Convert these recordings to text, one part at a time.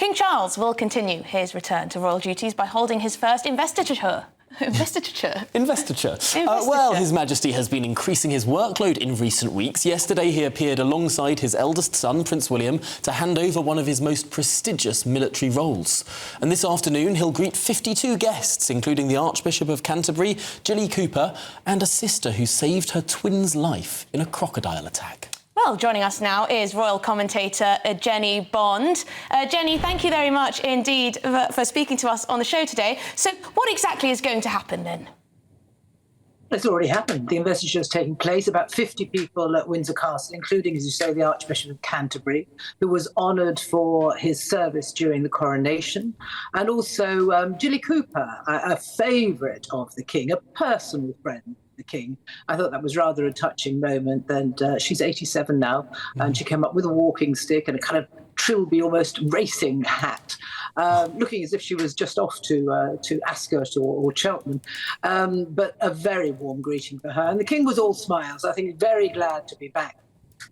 King Charles will continue his return to royal duties by holding his first investiture. Well, His Majesty has been increasing his workload in recent weeks. Yesterday, he appeared alongside his eldest son, Prince William, to hand over one of his most prestigious military roles. And this afternoon, he'll greet 52 guests, including the Archbishop of Canterbury, Jennie Cooper, and a sister who saved her twin's life in a crocodile attack. Well, joining us now is royal commentator Jennie Bond. Jennie, thank you very much indeed for speaking to us on the show today. So what exactly is going to happen then? It's already happened. The investiture is taking place. About 50 people at Windsor Castle, including, as you say, the Archbishop of Canterbury, who was honoured for his service during the coronation, and also Jennie Cooper, a favourite of the King, a personal friend of the King. I thought that was rather a touching moment. And she's 87 now, and she came up with a walking stick and a kind of trilby, almost racing hat, looking as if she was just off to Ascot or Cheltenham. But a very warm greeting for her. And the King was all smiles. I think he's very glad to be back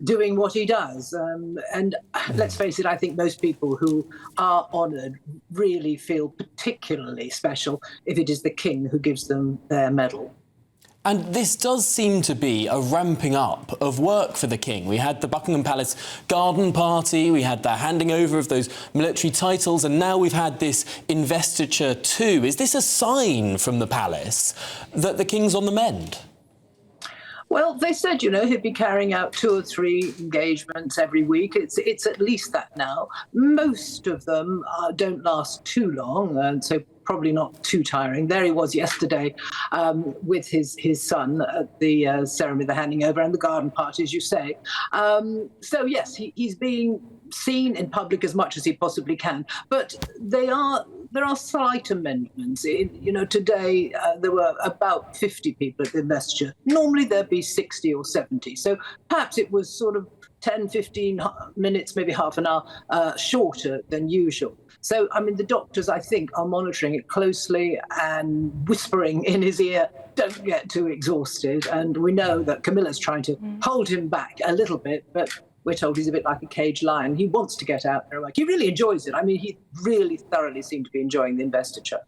doing what he does. And let's face it, I think most people who are honoured really feel particularly special if it is the King who gives them their medal. And this does seem to be a ramping up of work for the King. We had the Buckingham Palace garden party, we had the handing over of those military titles, and now we've had this investiture too. Is this a sign from the palace that the King's on the mend? Well, they said, he'd be carrying out 2 or 3 engagements every week. It's at least that now. Most of them don't last too long, and so probably not too tiring. There he was yesterday with his son at the ceremony, the handing over, and the garden party, as you say. So, yes, he's being seen in public as much as he possibly can. But there are slight amendments. Today there were about 50 people at the investiture. Normally there'd be 60 or 70. So perhaps it was sort of 10, 15 minutes, maybe half an hour shorter than usual. So, the doctors, I think, are monitoring it closely and whispering in his ear, don't get too exhausted. And we know that Camilla's trying to hold him back a little bit, but we're told he's a bit like a caged lion. He wants to get out there. He really enjoys it. He really thoroughly seemed to be enjoying the investiture.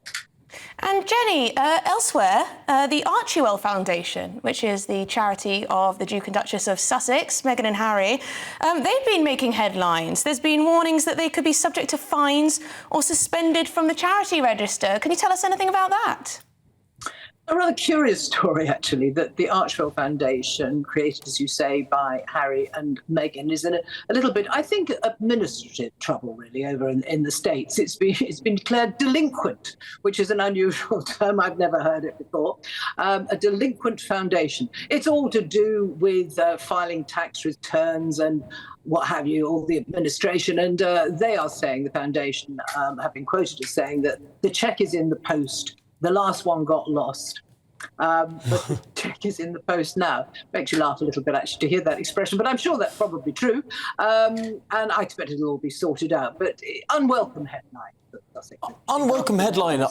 And Jennie, elsewhere, the Archwell Foundation, which is the charity of the Duke and Duchess of Sussex, Meghan and Harry, they've been making headlines. There's been warnings that they could be subject to fines or suspended from the charity register. Can you tell us anything about that? A rather curious story, actually, that the Archwell Foundation, created, as you say, by Harry and Meghan, is in a little bit, I think, administrative trouble, really, over in the States. It's been declared delinquent, which is an unusual term. I've never heard it before. A delinquent foundation. It's all to do with filing tax returns and what have you, all the administration. And they are saying, the foundation have been quoted as saying that the cheque is in the post. The last one got lost, but the cheque is in the post now. Makes you laugh a little bit, actually, to hear that expression, but I'm sure that's probably true. And I expect it'll all be sorted out. But unwelcome headline. Unwelcome headline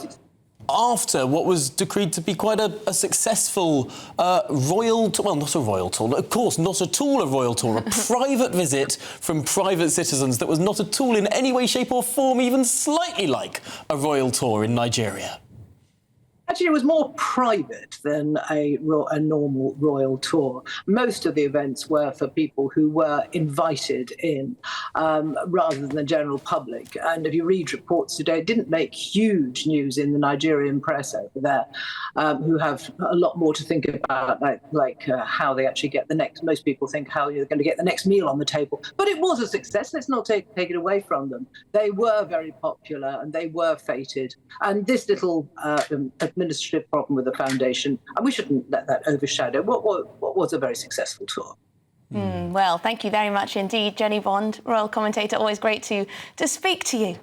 after what was decreed to be quite a successful royal tour. Well, not a royal tour, of course, not at all a royal tour, a private visit from private citizens that was not at all in any way, shape or form even slightly like a royal tour in Nigeria. Actually, it was more private than a normal royal tour. Most of the events were for people who were invited in, rather than the general public. And if you read reports today, it didn't make huge news in the Nigerian press over there, who have a lot more to think about, like how they actually get the next. Most people think how you're going to get the next meal on the table. But it was a success. Let's not take it away from them. They were very popular and they were feted. And this little administrative problem with the foundation, and we shouldn't let that overshadow what was a very successful tour. Well, thank you very much indeed, Jennie Bond, royal commentator. Always great to speak to you.